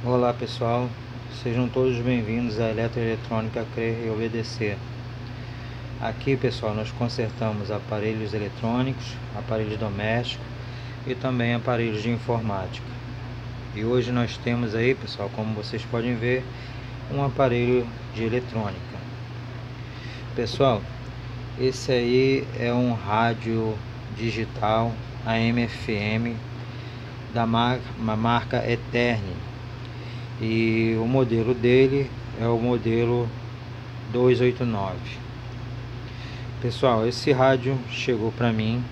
Olá pessoal, sejam todos bem-vindos à Eletroeletrônica Crer e Obedecer. Aqui pessoal, nós consertamos aparelhos eletrônicos, aparelhos domésticos e também aparelhos de informática. E hoje nós temos aí pessoal, como vocês podem ver, um aparelho de eletrônica. Pessoal, esse aí é um rádio digital AM/FM da marca Eterne. E o modelo dele é o modelo 289. Pessoal, esse rádio chegou para mim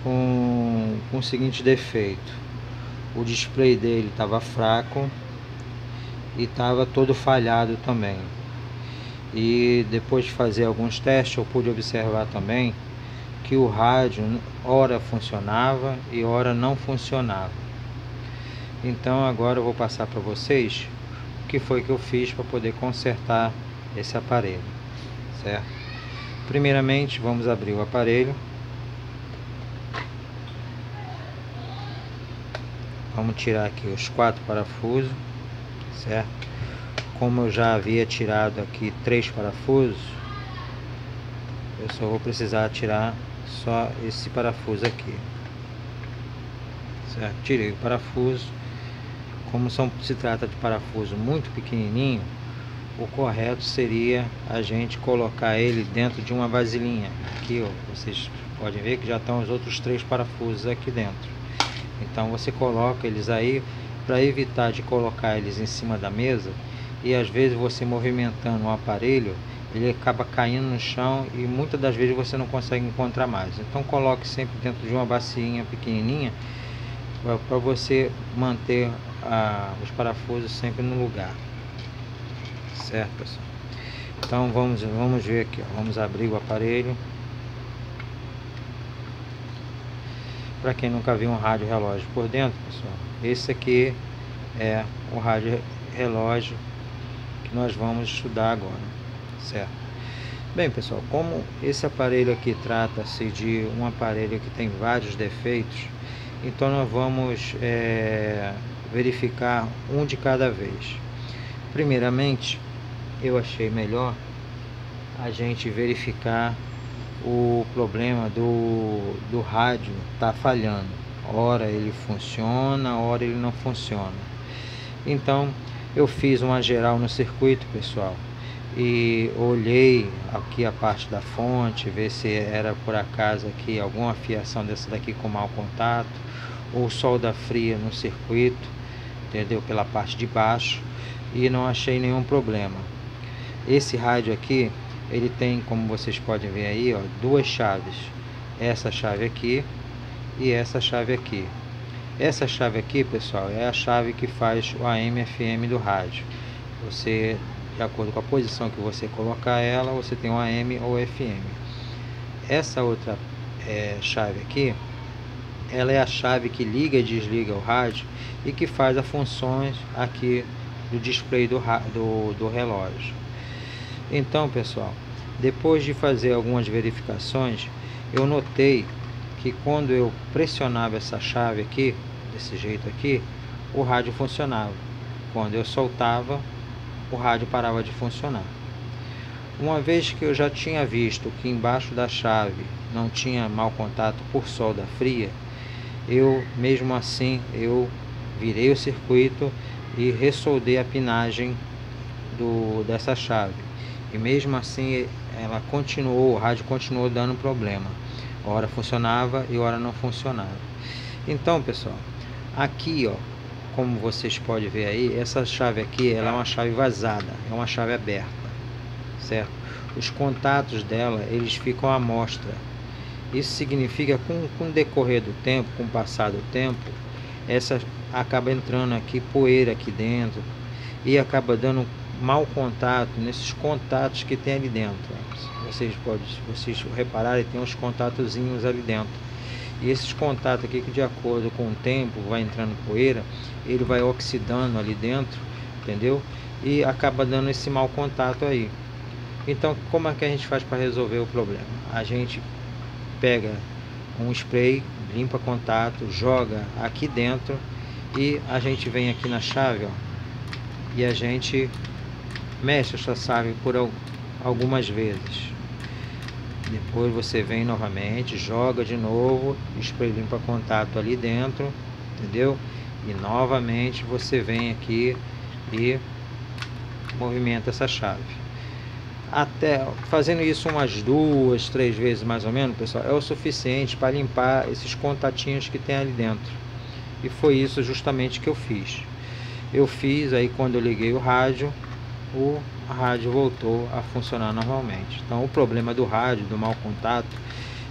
com o seguinte defeito: o display dele estava fraco e estava todo falhado também. E depois de fazer alguns testes, eu pude observar também que o rádio ora funcionava e ora não funcionava. Então agora eu vou passar para vocês o que foi que eu fiz para poder consertar esse aparelho, certo? Primeiramente vamos abrir o aparelho. Vamos tirar aqui os 4 parafusos, certo? Como eu já havia tirado aqui 3 parafusos, eu só vou precisar tirar só esse parafuso aqui, certo? Tirei o parafuso. Como se trata de parafuso muito pequenininho, o correto seria a gente colocar ele dentro de uma vasilhinha. Aqui, ó, vocês podem ver que já estão os outros 3 parafusos aqui dentro. Então você coloca eles aí para evitar de colocar eles em cima da mesa, e às vezes você movimentando o aparelho, ele acaba caindo no chão e muitas das vezes você não consegue encontrar mais. Então coloque sempre dentro de uma bacinha pequenininha para você manter os parafusos sempre no lugar, certo pessoal? Então vamos ver aqui, ó. Vamos abrir o aparelho. Para quem nunca viu um rádio relógio por dentro, pessoal, esse aqui é o rádio relógio que nós vamos estudar agora, certo? Bem pessoal, como esse aparelho aqui trata-se de um aparelho que tem vários defeitos, então nós vamos verificar um de cada vez. Primeiramente, eu achei melhor a gente verificar o problema do rádio tá falhando. Ora ele funciona, ora ele não funciona. Então eu fiz uma geral no circuito, pessoal, e olhei aqui a parte da fonte, ver se era por acaso aqui alguma fiação dessa daqui com mau contato, ou solda fria no circuito, entendeu? Pela parte de baixo, e não achei nenhum problema. Esse rádio aqui, ele tem, como vocês podem ver aí, ó, 2 chaves. Essa chave aqui e essa chave aqui. Essa chave aqui, pessoal, é a chave que faz o AM/FM do rádio. Você, de acordo com a posição que você colocar ela, você tem o AM ou FM. Essa outra chave aqui, ela é a chave que liga e desliga o rádio e que faz as funções aqui do display do relógio. Então pessoal, depois de fazer algumas verificações, eu notei que quando eu pressionava essa chave aqui, desse jeito aqui, o rádio funcionava. Quando eu soltava, o rádio parava de funcionar. Uma vez que eu já tinha visto que embaixo da chave não tinha mau contato por solda fria, eu mesmo assim eu virei o circuito e ressoldei a pinagem dessa chave, e mesmo assim ela continuou, o rádio continuou dando problema. Ora funcionava e ora não funcionava. Então pessoal, aqui ó, como vocês podem ver aí, essa chave aqui, ela é uma chave vazada, é uma chave aberta, certo? Os contatos dela, eles ficam à mostra. Isso significa que com o decorrer do tempo, com o passar do tempo, essa acaba entrando aqui poeira aqui dentro e acaba dando mau contato nesses contatos que tem ali dentro. Vocês repararem, tem uns contatozinhos ali dentro. E esses contatos aqui, que de acordo com o tempo vai entrando poeira, ele vai oxidando ali dentro, entendeu? E acaba dando esse mau contato aí. Então, como é que a gente faz para resolver o problema? A gente pega um spray, limpa contato, joga aqui dentro e a gente vem aqui na chave, ó, e a gente mexe essa chave por algumas vezes. Depois você vem novamente, joga de novo, spray limpa contato ali dentro, entendeu? E novamente você vem aqui e movimenta essa chave. Até fazendo isso umas 2, 3 vezes mais ou menos, pessoal, é o suficiente para limpar esses contatinhos que tem ali dentro. E foi isso justamente que eu fiz. Eu fiz, aí quando eu liguei o rádio voltou a funcionar normalmente. Então o problema do rádio, do mau contato,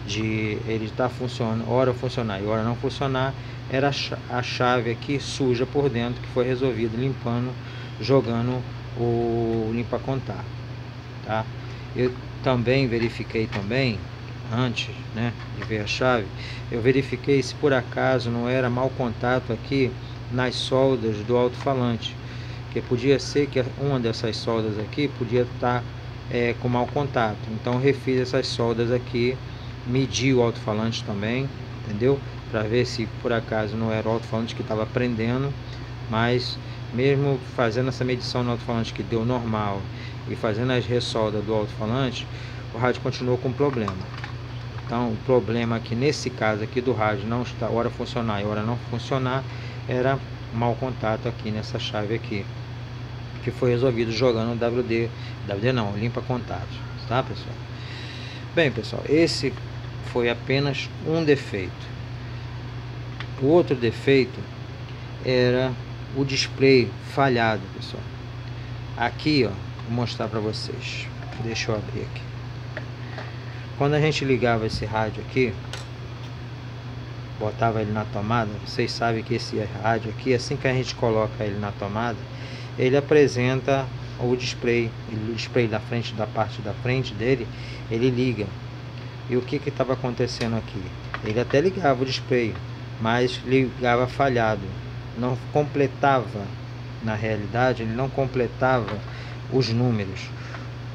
de ele estar funcionando, hora funcionar e hora não funcionar, era a chave aqui suja por dentro, que foi resolvido limpando, jogando o limpa-contato, tá? Eu também verifiquei também, antes, né, de ver a chave, eu verifiquei se por acaso não era mau contato aqui nas soldas do alto-falante, que podia ser que uma dessas soldas aqui podia estar com mau contato. Então eu refiz essas soldas aqui, medi o alto-falante também, entendeu? Para ver se por acaso não era o alto-falante que estava prendendo, mas mesmo fazendo essa medição no alto-falante que deu normal e fazendo as ressoldas do alto-falante, o rádio continuou com problema. Então o problema aqui nesse caso aqui do rádio não está hora funcionar e hora não funcionar, era mau contato aqui nessa chave aqui, que foi resolvido jogando WD não, limpa contatos, tá pessoal? Bem pessoal, esse foi apenas um defeito. O outro defeito era o display falhado, pessoal. Aqui, ó, vou mostrar para vocês. Deixa eu abrir aqui. Quando a gente ligava esse rádio aqui, botava ele na tomada, vocês sabem que esse rádio aqui, assim que a gente coloca ele na tomada, ele apresenta o display da frente, da parte da frente dele, ele liga. E o que estava acontecendo aqui? Ele até ligava o display, mas ligava falhado, não completava, na realidade ele não completava os números,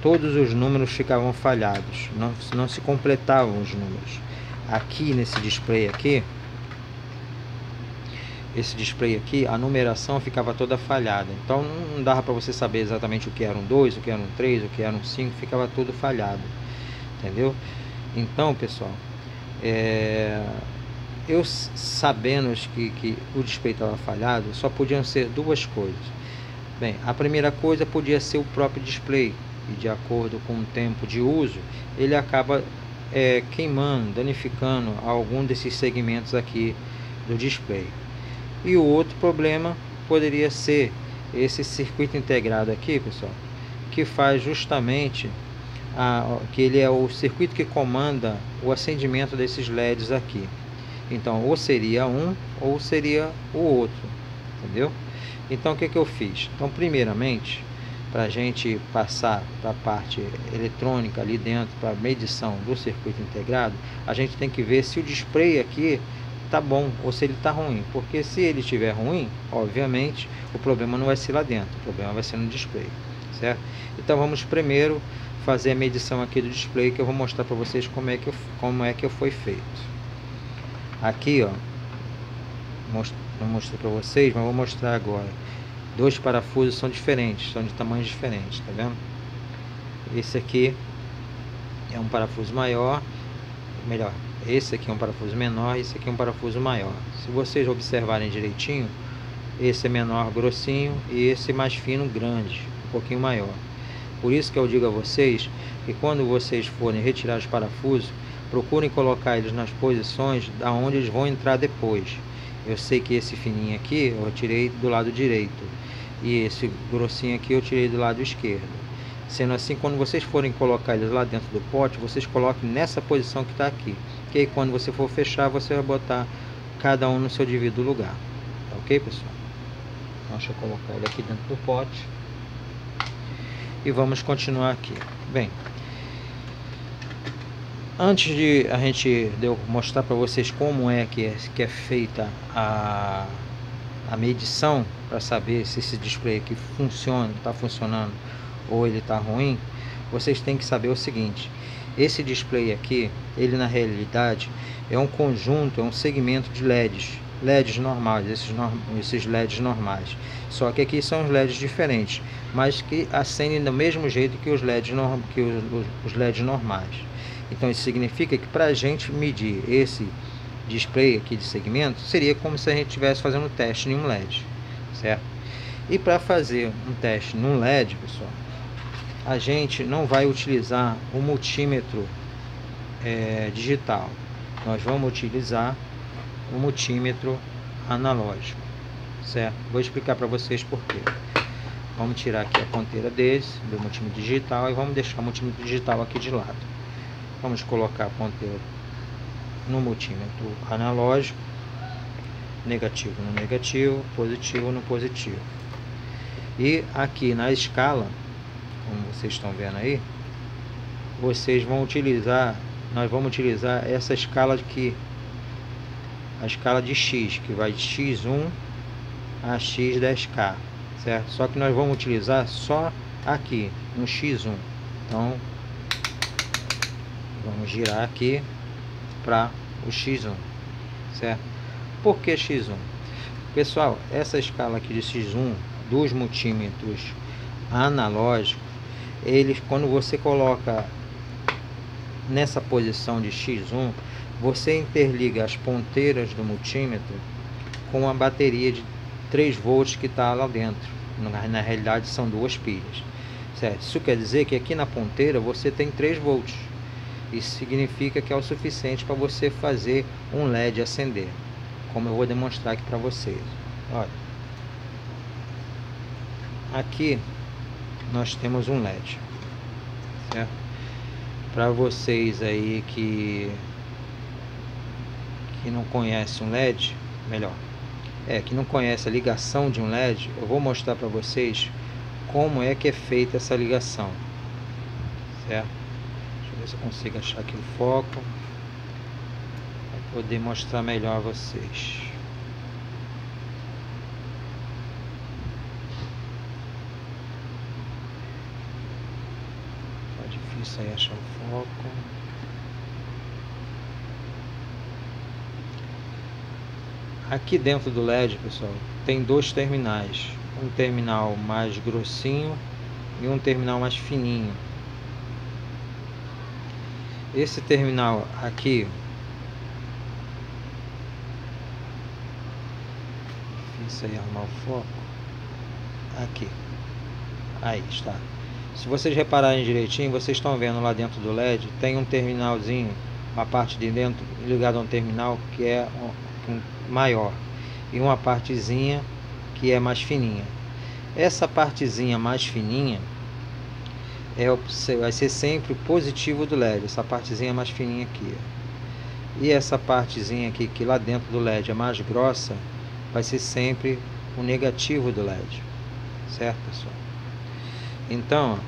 todos os números ficavam falhados, não se completavam os números. Aqui nesse display aqui, esse display aqui, a numeração ficava toda falhada, então não dava para você saber exatamente o que era um 2, o que era um 3, o que era um 5, ficava tudo falhado, entendeu? Então pessoal, eu sabendo que o display estava falhado, só podiam ser duas coisas. Bem, a primeira coisa podia ser o próprio display, e de acordo com o tempo de uso, ele acaba queimando, danificando algum desses segmentos aqui do display. E o outro problema poderia ser esse circuito integrado aqui, pessoal, que faz justamente que ele é o circuito que comanda o acendimento desses LEDs aqui. Então ou seria um ou seria o outro, entendeu? Então o que eu fiz? Então primeiramente, para a gente passar para a parte eletrônica ali dentro, para a medição do circuito integrado, a gente tem que ver se o display aqui tá bom ou se ele tá ruim, porque se ele estiver ruim, obviamente o problema não vai ser lá dentro, o problema vai ser no display, certo? Então vamos primeiro fazer a medição aqui do display, que eu vou mostrar para vocês como é que foi feito. Aqui, ó, não mostrei para vocês, mas vou mostrar agora. Dois parafusos são diferentes, são de tamanhos diferentes, tá vendo? Esse aqui é um parafuso maior, melhor, esse aqui é um parafuso menor, esse aqui é um parafuso maior. Se vocês observarem direitinho, esse é menor, grossinho, e esse mais fino, grande, um pouquinho maior. Por isso que eu digo a vocês que quando vocês forem retirar os parafusos, procurem colocar eles nas posições da onde eles vão entrar depois. Eu sei que esse fininho aqui eu tirei do lado direito e esse grossinho aqui eu tirei do lado esquerdo. Sendo assim, quando vocês forem colocar eles lá dentro do pote, vocês coloquem nessa posição que está aqui, que aí quando você for fechar, você vai botar cada um no seu devido lugar, tá ok, pessoal? Então, deixa eu colocar ele aqui dentro do pote e vamos continuar aqui. Bem, antes de eu mostrar para vocês como é que é feita a medição para saber se esse display aqui está funcionando ou ele está ruim, vocês têm que saber o seguinte: esse display aqui, ele na realidade é um conjunto, é um segmento de LEDs. LEDs normais, esses LEDs normais. Só que aqui são os LEDs diferentes, mas que acendem do mesmo jeito que os LEDs normais. Então isso significa que para a gente medir esse display aqui de segmento, seria como se a gente estivesse fazendo um teste em um LED, certo? E para fazer um teste num LED, pessoal, a gente não vai utilizar o multímetro digital. Nós vamos utilizar o multímetro analógico, certo? Vou explicar para vocês por quê. Vamos tirar aqui a ponteira do multímetro digital e vamos deixar o multímetro digital aqui de lado. Vamos colocar a ponteira no multímetro analógico, negativo no negativo, positivo no positivo. E aqui na escala, como vocês estão vendo aí, nós vamos utilizar essa escala aqui, a escala de X, que vai de X1 a X10K, certo? Só que nós vamos utilizar só aqui, no X1. Então, vamos girar aqui para o X1, certo? Por que X1? Pessoal, essa escala aqui de X1 dos multímetros analógicos, eles, quando você coloca nessa posição de X1, você interliga as ponteiras do multímetro com a bateria de 3 volts que está lá dentro. Na realidade são 2 pilhas, certo? Isso quer dizer que aqui na ponteira você tem 3 volts. Isso significa que é o suficiente para você fazer um LED acender, como eu vou demonstrar aqui para vocês. Olha, aqui nós temos um LED, certo? Para vocês aí que não conhece um LED, que não conhece a ligação de um LED, eu vou mostrar para vocês como é que é feita essa ligação, certo? Deixa eu ver se eu consigo achar aqui o foco para poder mostrar melhor a vocês. Tá difícil aí achar o foco. Aqui dentro do LED, pessoal, tem 2 terminais, um terminal mais grossinho e um terminal mais fininho. Esse terminal aqui, difícil aí arrumar o foco, aqui, aí está. Se vocês repararem direitinho, vocês estão vendo lá dentro do LED, tem um terminalzinho, uma parte de dentro ligada a um terminal que é maior e uma partezinha que é mais fininha. Essa partezinha mais fininha vai ser sempre o positivo do LED, essa partezinha mais fininha aqui. E essa partezinha aqui, que lá dentro do LED é mais grossa, vai ser sempre o negativo do LED, certo, pessoal? Então,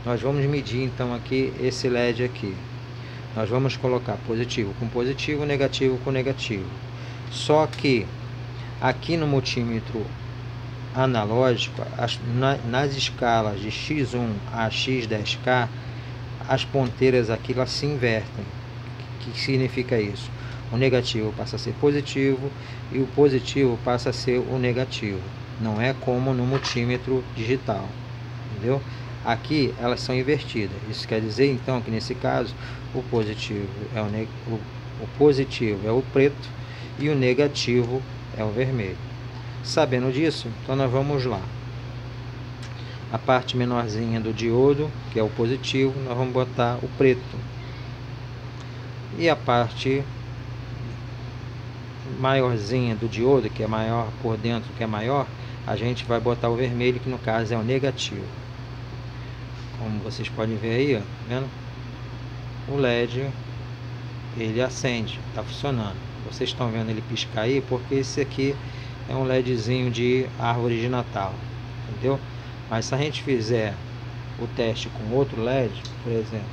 nós vamos medir então aqui esse LED aqui. Nós vamos colocar positivo com positivo, negativo com negativo. Só que aqui no multímetro analógico, nas escalas de X1 a X10K, as ponteiras aqui elas se invertem. O que significa isso? O negativo passa a ser positivo e o positivo passa a ser o negativo. Não é como no multímetro digital, entendeu? Aqui elas são invertidas. Isso quer dizer então que nesse caso o positivo é o positivo é o preto e o negativo é o vermelho. Sabendo disso, então nós vamos lá. A parte menorzinha do diodo, que é o positivo, nós vamos botar o preto. E a parte maiorzinha do diodo, que é maior por dentro, que é maior, a gente vai botar o vermelho, que no caso é o negativo. Como vocês podem ver aí, ó, vendo? O LED, ele acende, está funcionando. Vocês estão vendo ele piscar aí, porque esse aqui é um LEDzinho de árvore de Natal, entendeu? Mas se a gente fizer o teste com outro LED, por exemplo,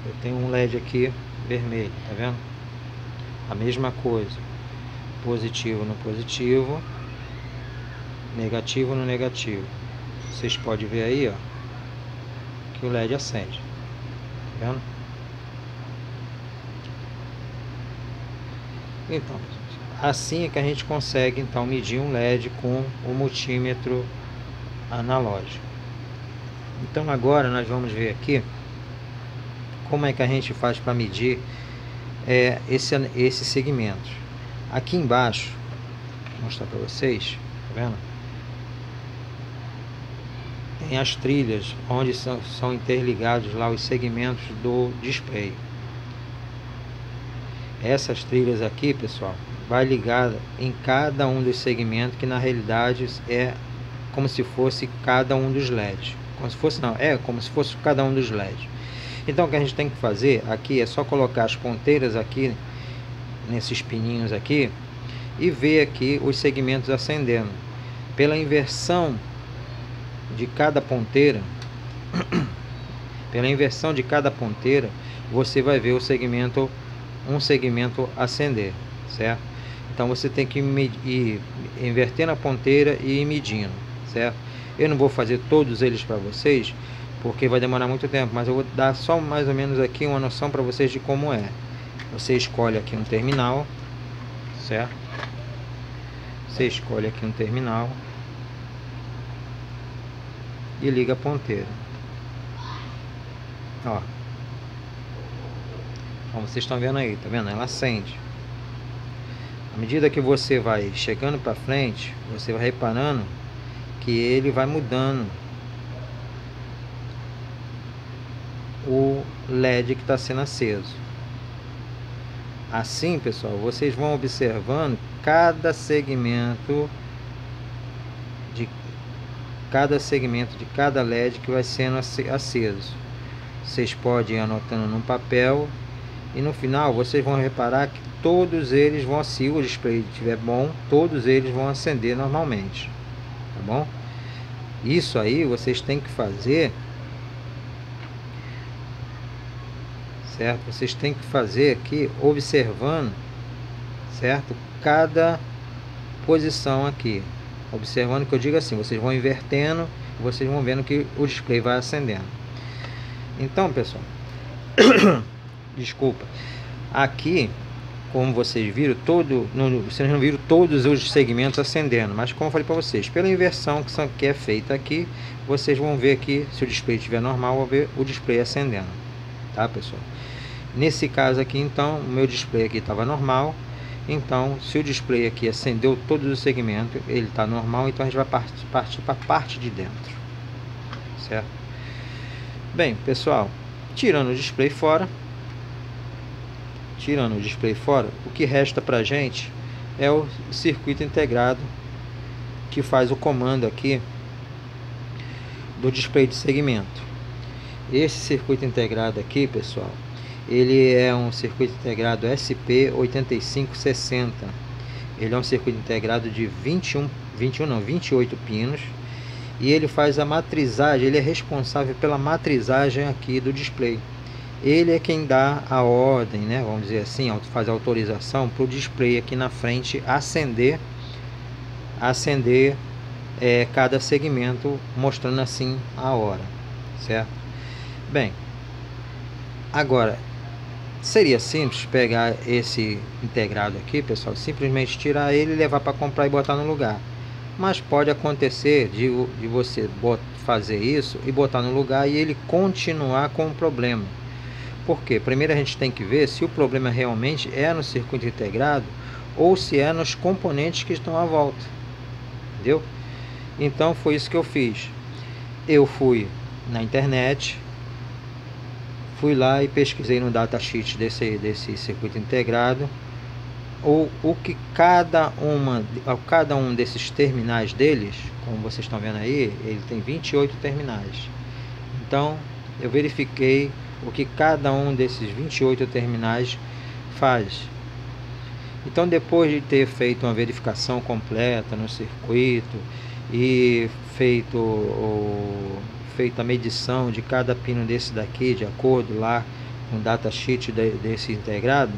eu tenho um LED aqui vermelho, tá vendo? A mesma coisa, positivo no positivo, negativo no negativo. Vocês podem ver aí, ó, que o LED acende, tá vendo? Então, Assim é que a gente consegue então medir um LED com o multímetro analógico. Então agora nós vamos ver aqui como é que a gente faz para medir esses segmentos. Aqui embaixo, vou mostrar para vocês, tá vendo? Tem as trilhas onde são interligados lá os segmentos do display. Essas trilhas aqui, pessoal, vai ligada em cada um dos segmentos, que na realidade é como se fosse cada um dos LEDs. Como se fosse, não, é como se fosse cada um dos LEDs. Então o que a gente tem que fazer aqui é só colocar as ponteiras aqui nesses pininhos aqui e ver aqui os segmentos acendendo. Pela inversão de cada ponteira, você vai ver o segmento, um segmento acender, certo? Então você tem que ir invertendo a ponteira e ir medindo, certo? Eu não vou fazer todos eles para vocês, porque vai demorar muito tempo, mas eu vou dar só mais ou menos aqui uma noção para vocês de como é. Você escolhe aqui um terminal, certo? Você escolhe aqui um terminal e liga a ponteira. Ó, como vocês estão vendo aí, tá vendo? Ela acende. À medida que você vai chegando para frente, você vai reparando que ele vai mudando o LED que está sendo aceso. Assim, pessoal, vocês vão observando cada segmento de cada LED que vai sendo aceso. Vocês podem ir anotando num papel e no final vocês vão reparar que todos eles vão, se o display estiver bom, todos eles vão acender normalmente, tá bom? Isso aí vocês têm que fazer, certo? Vocês têm que fazer aqui observando, certo? Cada posição aqui, observando, que eu digo assim, vocês vão invertendo, vocês vão vendo que o display vai acendendo. Então, pessoal, desculpa, aqui, como vocês viram, vocês não viram todos os segmentos acendendo, mas como eu falei para vocês, pela inversão que é feita aqui, vocês vão ver aqui, se o display estiver normal, vão ver o display acendendo, tá, pessoal? Nesse caso aqui, então, o meu display aqui estava normal. Então, se o display aqui acendeu todos os segmentos, ele está normal, então a gente vai partir para a parte de dentro, certo? Bem, pessoal, tirando o display fora, o que resta para a gente é o circuito integrado, que faz o comando aqui do display de segmento. Esse circuito integrado aqui, pessoal, ele é um circuito integrado SP8560. Ele é um circuito integrado de 28 pinos. E ele faz a matrizagem, ele é responsável pela matrizagem aqui do display. Ele é quem dá a ordem, né? Vamos dizer assim, faz a autorização para o display aqui na frente acender cada segmento, mostrando assim a hora, certo? Bem, agora seria simples pegar esse integrado aqui, pessoal, simplesmente tirar ele, levar para comprar e botar no lugar. Mas pode acontecer de você fazer isso e botar no lugar e ele continuar com o problema. Por quê? Primeiro a gente tem que ver se o problema realmente é no circuito integrado ou se é nos componentes que estão à volta. Entendeu? Então foi isso que eu fiz. Eu fui na internet, fui lá e pesquisei no datasheet desse circuito integrado o que cada um desses terminais deles, como vocês estão vendo aí, ele tem 28 terminais. Então eu verifiquei o que cada um desses 28 terminais faz. Então, depois de ter feito uma verificação completa no circuito e feito a medição de cada pino desse daqui, de acordo lá com o datasheet desse integrado,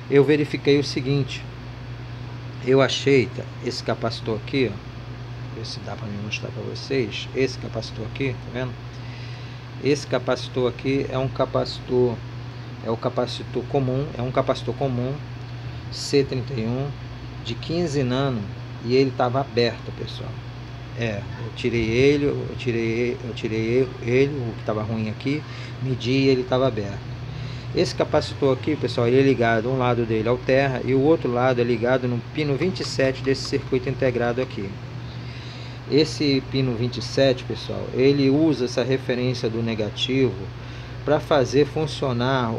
eu verifiquei o seguinte: eu achei esse capacitor aqui, ó, ver se dá para me mostrar para vocês. Esse capacitor aqui, tá vendo? Esse capacitor aqui é um capacitor comum, C31 de 15 nano e ele estava aberto, pessoal. Eu tirei ele, o que estava ruim aqui, medi e ele estava aberto. Esse capacitor aqui, pessoal, ele é ligado, um lado dele ao terra e o outro lado é ligado no pino 27 desse circuito integrado aqui. Esse pino 27, pessoal, ele usa essa referência do negativo para fazer funcionar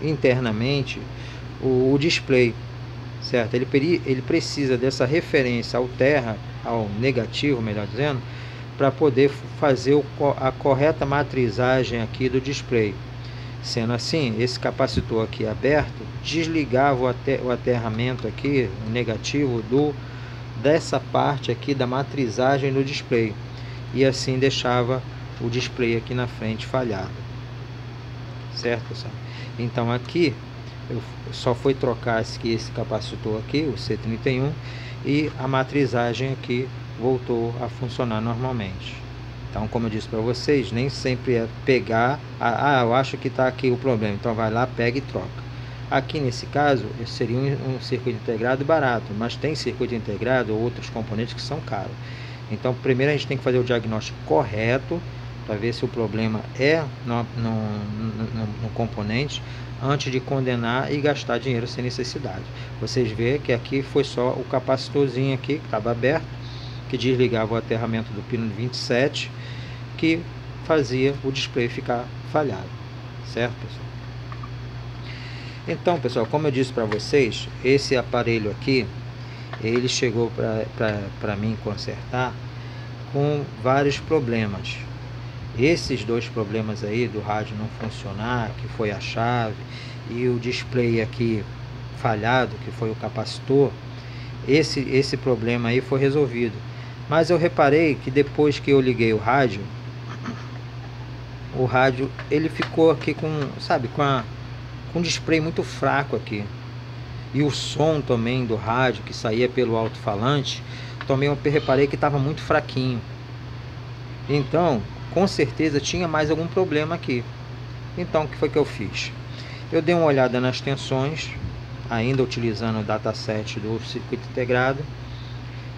internamente o display, certo? Ele precisa dessa referência ao terra, ao negativo, melhor dizendo, para poder fazer a correta matrizagem aqui do display. Sendo assim, esse capacitor aqui aberto desligava o aterramento aqui, o negativo, dessa parte aqui da matrizagem do display, e assim deixava o display aqui na frente falhado, certo, pessoal? Então aqui só foi trocar esse capacitor aqui, o C31, e a matrizagem aqui voltou a funcionar normalmente. Então, como eu disse para vocês, nem sempre é pegar, eu acho que está aqui o problema, então vai lá, pega e troca. Aqui nesse caso, seria um circuito integrado barato, mas tem circuito integrado ou outros componentes que são caros. Então, primeiro a gente tem que fazer o diagnóstico correto, para ver se o problema é no componente, antes de condenar e gastar dinheiro sem necessidade. Vocês veem que aqui foi só o capacitorzinho aqui, que estava aberto, que desligava o aterramento do pino 27, que fazia o display ficar falhado, certo, pessoal? Então, pessoal, como eu disse para vocês, esse aparelho aqui, ele chegou para mim consertar com vários problemas. Esses dois problemas aí do rádio não funcionar, que foi a chave, e o display aqui falhado, que foi o capacitor, esse problema aí foi resolvido. Mas eu reparei que depois que eu liguei o rádio ele ficou aqui com um display muito fraco aqui. E o som também do rádio que saía pelo alto-falante, também eu reparei que estava muito fraquinho. Então, com certeza tinha mais algum problema aqui. Então, o que foi que eu fiz? Eu dei uma olhada nas tensões, ainda utilizando o dataset do circuito integrado.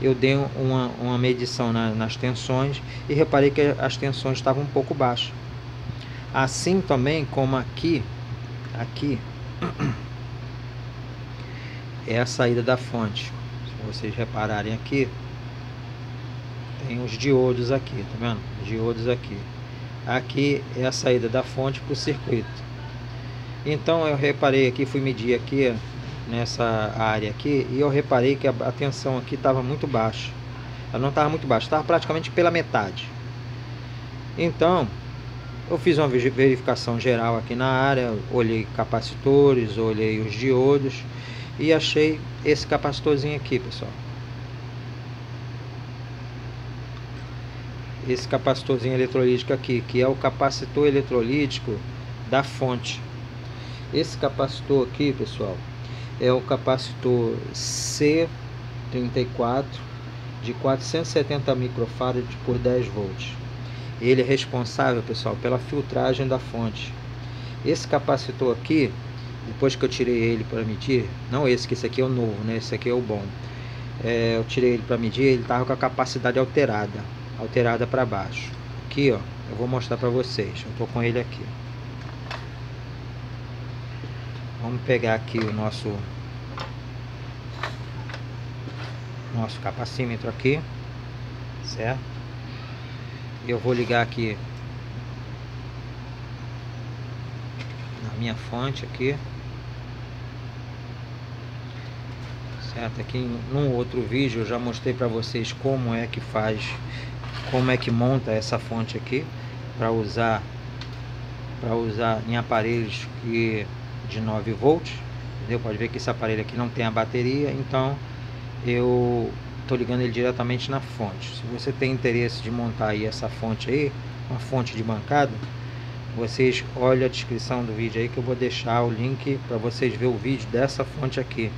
Eu dei uma medição nas tensões e reparei que as tensões estavam um pouco baixas. Assim também como aqui é a saída da fonte. Se vocês repararem aqui, tem os diodos aqui, tá vendo? Diodos aqui. Aqui é a saída da fonte para o circuito. Então eu reparei aqui, fui medir aqui nessa área aqui, e eu reparei que a tensão aqui estava muito baixa. Ela não estava muito baixa, estava praticamente pela metade. Então eu fiz uma verificação geral aqui na área, olhei capacitores, olhei os diodos e achei esse capacitorzinho aqui, pessoal. Esse capacitorzinho eletrolítico aqui, que é o capacitor eletrolítico da fonte. Esse capacitor aqui, pessoal, é o capacitor C34 de 470 microfarad por 10 volts. Ele é responsável, pessoal, pela filtragem da fonte. Esse capacitor aqui, depois que eu tirei ele para medir, não esse, que esse aqui é o novo, né? Esse aqui é o bom. Eu tirei ele para medir, ele estava com a capacidade alterada para baixo. Aqui, ó, eu vou mostrar para vocês. Eu tô com ele aqui. Vamos pegar aqui o nosso capacímetro aqui, certo? E eu vou ligar aqui na minha fonte aqui, certo? Aqui num outro vídeo eu já mostrei para vocês como é que monta essa fonte aqui para usar em aparelhos de 9 volts, entendeu? Pode ver que esse aparelho aqui não tem a bateria, então eu estou ligando ele diretamente na fonte. Se você tem interesse de montar aí essa fonte aí, uma fonte de bancada, vocês olhem a descrição do vídeo aí, que eu vou deixar o link para vocês ver o vídeo dessa fonte aqui,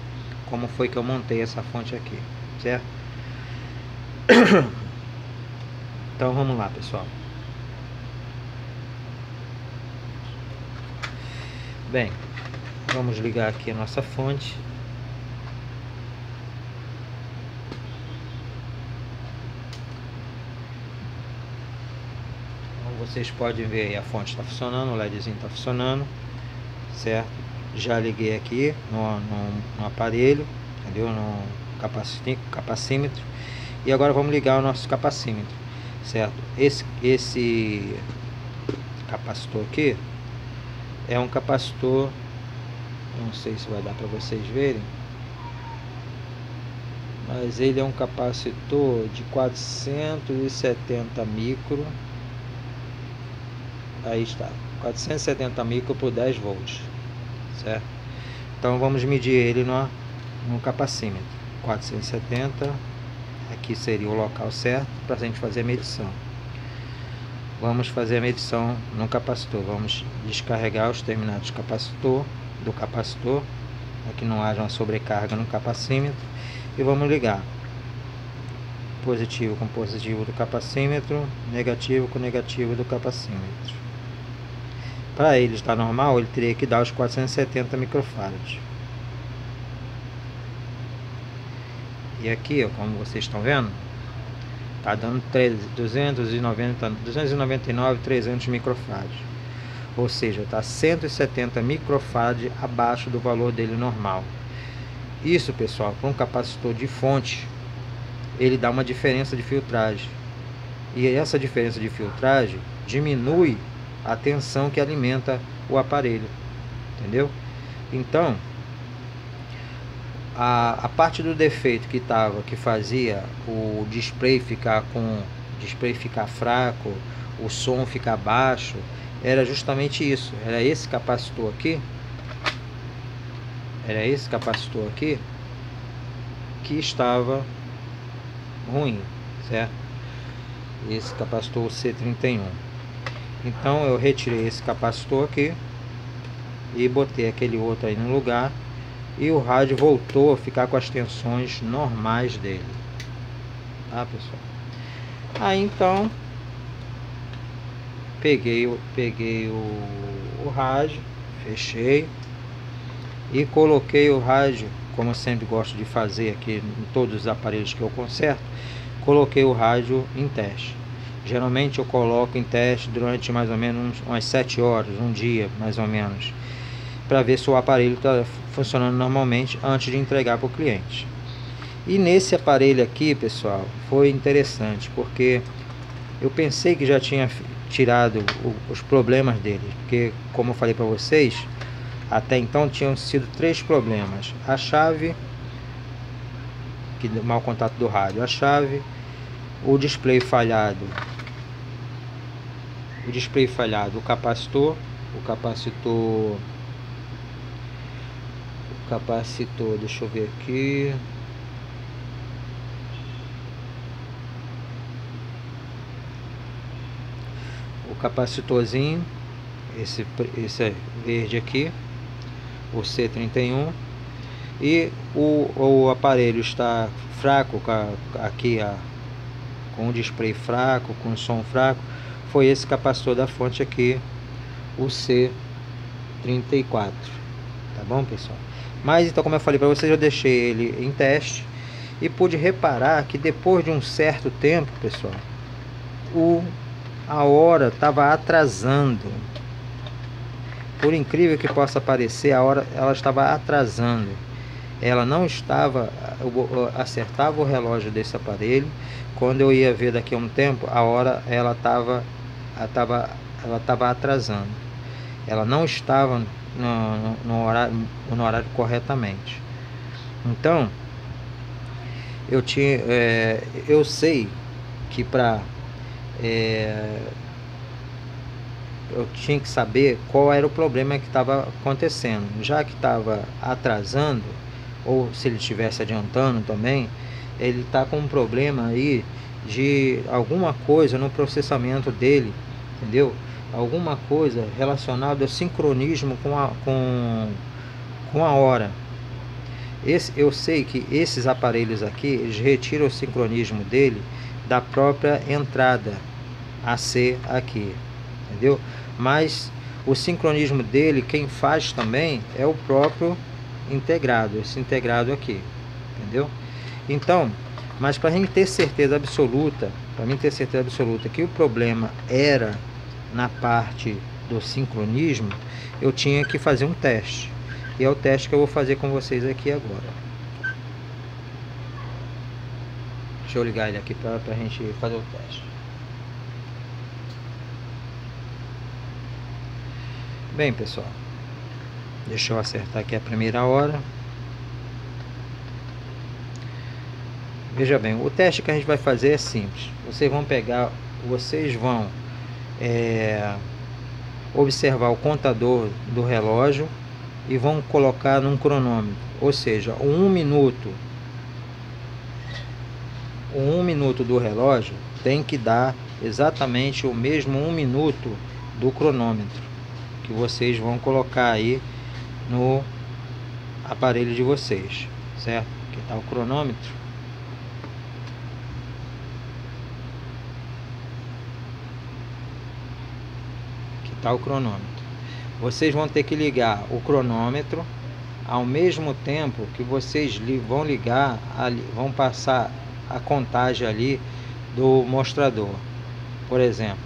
como foi que eu montei essa fonte aqui, certo? Então vamos lá, pessoal. Bem, vamos ligar aqui a nossa fonte. vocês podem ver aí, a fonte está funcionando, o LEDzinho está funcionando, certo? Já liguei aqui no aparelho, entendeu? No capacímetro. E agora vamos ligar o nosso capacímetro, certo? Esse capacitor aqui é um capacitor, não sei se vai dar para vocês verem, mas ele é um capacitor de 470 micro. Aí está, 470 micro por 10 volts, certo? Então vamos medir ele no capacímetro. 470, aqui seria o local certo para a gente fazer a medição. Vamos fazer a medição no capacitor. Vamos descarregar os terminados do capacitor, para que não haja uma sobrecarga no capacímetro. E vamos ligar positivo com positivo do capacímetro, negativo com negativo do capacímetro. Para ele estar normal, ele teria que dar os 470 microfarads. E aqui, ó, como vocês estão vendo, tá dando 299, 300 microfarads. Ou seja, está 170 microfarads abaixo do valor dele normal. Isso, pessoal, para um capacitor de fonte, ele dá uma diferença de filtragem. E essa diferença de filtragem diminui a tensão que alimenta o aparelho, entendeu? Então, a parte do defeito que fazia o display ficar fraco, o som ficar baixo, era justamente isso. Era esse capacitor aqui que estava ruim, certo? Esse capacitor C31. Então eu retirei esse capacitor aqui e botei aquele outro aí no lugar, e o rádio voltou a ficar com as tensões normais dele, tá, pessoal? Aí então peguei o rádio, fechei e coloquei o rádio, como eu sempre gosto de fazer aqui em todos os aparelhos que eu conserto. Coloquei o rádio em teste. Geralmente eu coloco em teste durante mais ou menos umas 7 horas, um dia mais ou menos, para ver se o aparelho está funcionando normalmente antes de entregar para o cliente. E nesse aparelho aqui, pessoal, foi interessante, porque eu pensei que já tinha tirado os problemas dele, porque, como eu falei para vocês, até então tinham sido 3 problemas: a chave, que deu mau contato do rádio, a chave, o display falhado, o capacitor, deixa eu ver aqui, o capacitorzinho, esse verde aqui, o C31, e o aparelho está fraco, com o display fraco, com o som fraco. Foi esse capacitor da fonte aqui, o C34, tá bom, pessoal? Mas então, como eu falei para vocês, eu deixei ele em teste e pude reparar que depois de um certo tempo, pessoal, a hora estava atrasando. Por incrível que possa parecer, a hora ela estava atrasando. Ela não estava, eu acertava o relógio desse aparelho, quando eu ia ver daqui a um tempo, a hora ela estava atrasando. Ela não estava no horário corretamente. Então eu sei que eu tinha que saber qual era o problema que estava acontecendo. Já que estava atrasando, ou se ele estivesse adiantando também, ele está com um problema aí de alguma coisa no processamento dele, entendeu? Alguma coisa relacionada ao sincronismo com a hora. Eu sei que esses aparelhos aqui, eles retiram o sincronismo dele da própria entrada AC aqui, entendeu? Mas o sincronismo dele, quem faz também é o próprio integrado, esse integrado aqui, entendeu? Então, mas para a gente ter certeza absoluta, que o problema era na parte do sincronismo, eu tinha que fazer um teste. E é o teste que eu vou fazer com vocês aqui agora. Deixa eu ligar ele aqui para a gente fazer o teste. Bem, pessoal, deixa eu acertar aqui a primeira hora. Veja bem, o teste que a gente vai fazer é simples. Vocês vão observar o contador do relógio e vão colocar num cronômetro, ou seja, o 1 minuto do relógio tem que dar exatamente o mesmo 1 minuto do cronômetro que vocês vão colocar aí no aparelho de vocês, certo? Aqui está o cronômetro. Aqui está o cronômetro. Vocês vão ter que ligar o cronômetro ao mesmo tempo que vocês vão ligar, vão passar a contagem ali do mostrador. Por exemplo,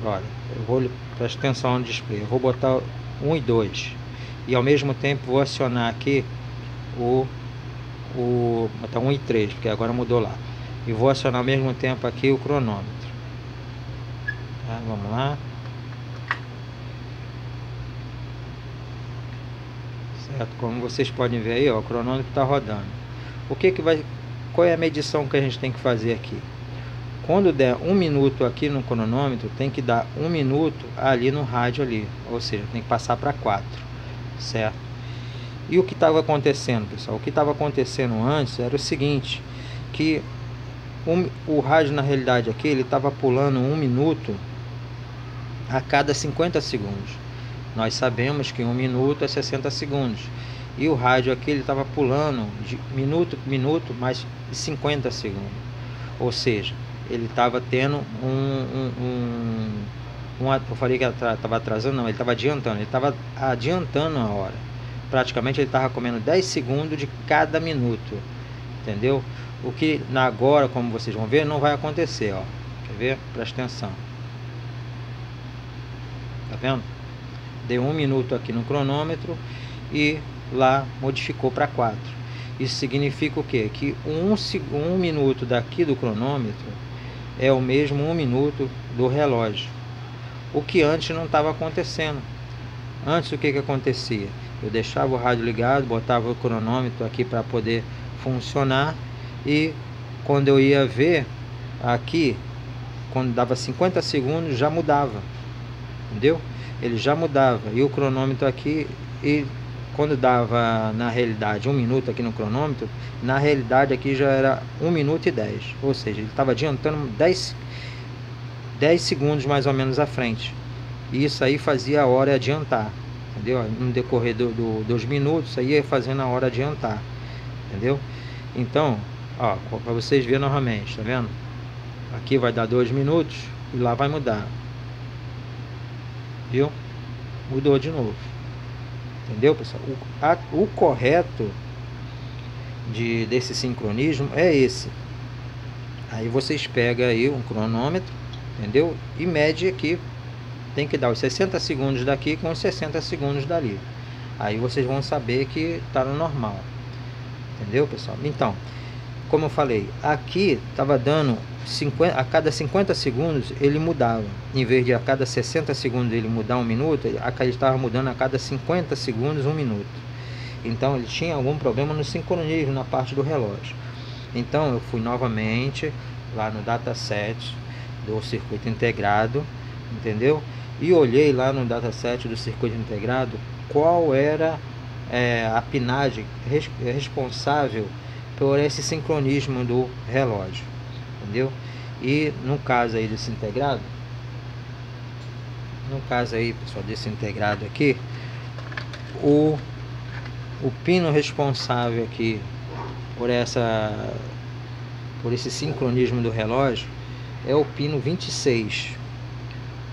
olha, presta atenção no display, eu vou botar 1 e 2 e ao mesmo tempo vou acionar aqui botar 1 e 3, porque agora mudou lá, e vou acionar ao mesmo tempo aqui o cronômetro, tá? Vamos lá, certo? Como vocês podem ver aí, ó, o cronômetro está rodando. Qual é a medição que a gente tem que fazer aqui? Quando der 1 minuto aqui no cronômetro, tem que dar 1 minuto ali no rádio ali, ou seja, tem que passar para 4, certo? E o que estava acontecendo, pessoal? O que estava acontecendo antes era o seguinte, que o rádio na realidade aqui, ele estava pulando 1 minuto a cada 50 segundos. Nós sabemos que 1 minuto é 60 segundos. E o rádio aqui, ele estava pulando de minuto mais 50 segundos. Ou seja, ele estava tendo eu falei que estava atrasando, não, ele estava adiantando. Ele estava adiantando a hora. Praticamente ele estava comendo 10 segundos de cada minuto. Entendeu? O que agora, como vocês vão ver, não vai acontecer, ó. Quer ver? Presta atenção. Tá vendo? Deu 1 minuto aqui no cronômetro e lá modificou para 4. Isso significa o quê? Que 1 minuto daqui do cronômetro é o mesmo 1 minuto do relógio. O que antes não estava acontecendo. Antes o que acontecia? Eu deixava o rádio ligado, botava o cronômetro aqui para poder funcionar, e quando eu ia ver aqui, quando dava 50 segundos já mudava, entendeu? Ele já mudava, e o cronômetro aqui, e quando dava na realidade 1 minuto aqui no cronômetro, na realidade aqui já era 1 minuto e 10, ou seja, ele estava adiantando 10 segundos mais ou menos à frente, e isso aí fazia a hora adiantar, entendeu? No decorrer dos minutos aí ia fazendo a hora adiantar, entendeu? Então, ó, para vocês verem novamente, tá vendo? Aqui vai dar 2 minutos e lá vai mudar, viu? Mudou de novo, entendeu, pessoal? O correto desse sincronismo é esse. Aí vocês pegam aí um cronômetro, entendeu? E mede aqui, tem que dar os 60 segundos daqui com os 60 segundos dali. Aí vocês vão saber que está no normal, entendeu, pessoal? Então, como eu falei, aqui estava dando a cada 50 segundos ele mudava, em vez de a cada 60 segundos ele mudar 1 minuto, aqui ele estava mudando a cada 50 segundos 1 minuto. Então ele tinha algum problema no sincronismo na parte do relógio. Então eu fui novamente lá no dataset do circuito integrado, entendeu? E olhei lá no dataset do circuito integrado qual era a pinagem responsável por esse sincronismo do relógio, entendeu? E no caso aí desse integrado, pessoal, desse integrado aqui, o pino responsável aqui por esse sincronismo do relógio é o pino 26.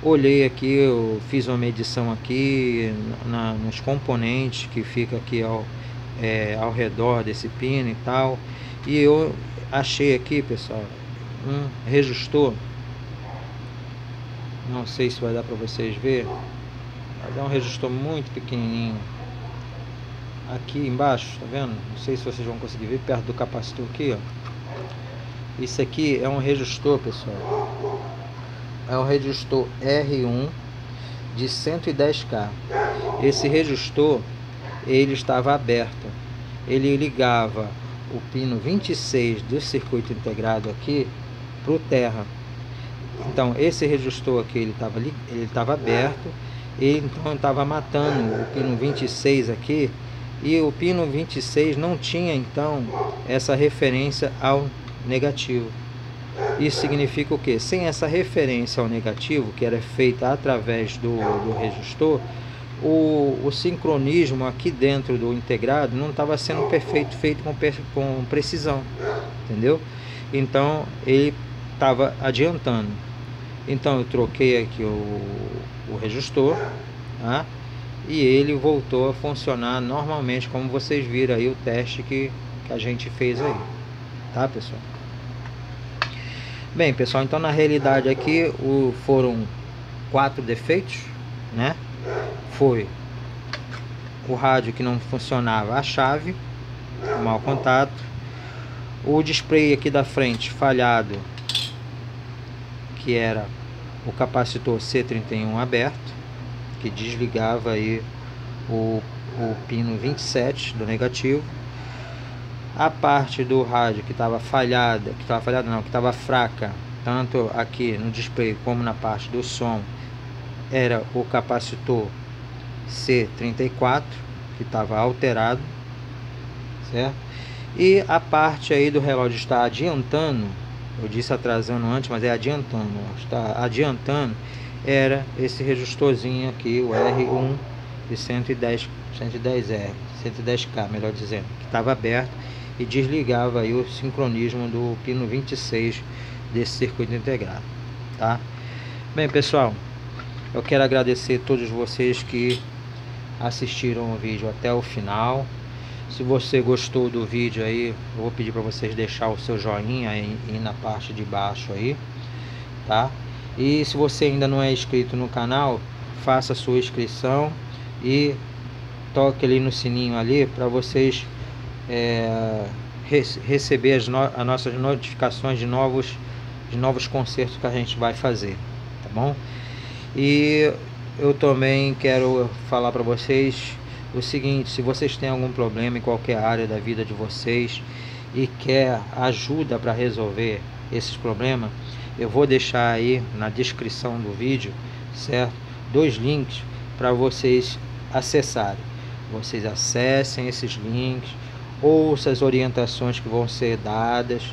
Olhei aqui, eu fiz uma medição aqui nos componentes que fica aqui ao redor desse pino e tal, e eu achei aqui, pessoal, um Não sei se vai dar para vocês ver. Vai dar um resistor muito pequenininho aqui embaixo, tá vendo? Não sei se vocês vão conseguir ver perto do capacitor aqui, ó. Isso aqui é um resistor, pessoal. É um resistor R1 de 110K. Esse resistor, ele estava aberto. Ele ligava o pino 26 do circuito integrado aqui para o terra. Então esse resistor aqui ele estava aberto. Ele então estava matando o pino 26 aqui, e o pino 26 não tinha então essa referência ao negativo. Isso significa o que? Sem essa referência ao negativo, que era feita através do resistor, o sincronismo aqui dentro do integrado não estava sendo feito com precisão, entendeu? Então ele estava adiantando. Então eu troquei aqui o resistor, tá? E ele voltou a funcionar normalmente, como vocês viram aí o teste que a gente fez aí, tá, pessoal? Bem, pessoal, então na realidade aqui foram 4 defeitos, né? Foi o rádio que não funcionava, a chave, mau contato, o display aqui da frente falhado, que era o capacitor C31 aberto, que desligava aí o pino 27 do negativo. A parte do rádio que estava falhada, que estava fraca, tanto aqui no display como na parte do som, era o capacitor C34, que estava alterado, certo? E a parte aí do relógio está adiantando, eu disse atrasando antes, mas é adiantando, está adiantando, era esse resistorzinho aqui, o R1 de 110K, melhor dizendo, que estava aberto e desligava aí o sincronismo do pino 26 desse circuito integrado, tá? Bem, pessoal, eu quero agradecer a todos vocês que assistiram o vídeo até o final. Se você gostou do vídeo aí, eu vou pedir para vocês deixar o seu joinha aí na parte de baixo aí, tá? E se você ainda não é inscrito no canal, faça a sua inscrição e toque ali no sininho ali para vocês receber as nossas notificações de novos concertos que a gente vai fazer, tá bom? E eu também quero falar para vocês o seguinte: se vocês têm algum problema em qualquer área da vida de vocês e quer ajuda para resolver esses problemas, eu vou deixar aí na descrição do vídeo, certo? 2 links para vocês acessarem. Vocês acessem esses links, ouçam as orientações que vão ser dadas,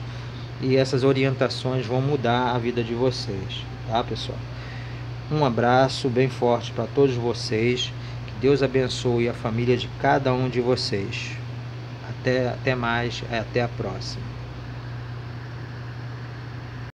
e essas orientações vão mudar a vida de vocês, tá, pessoal? Um abraço bem forte para todos vocês. Que Deus abençoe a família de cada um de vocês. Até mais, até a próxima.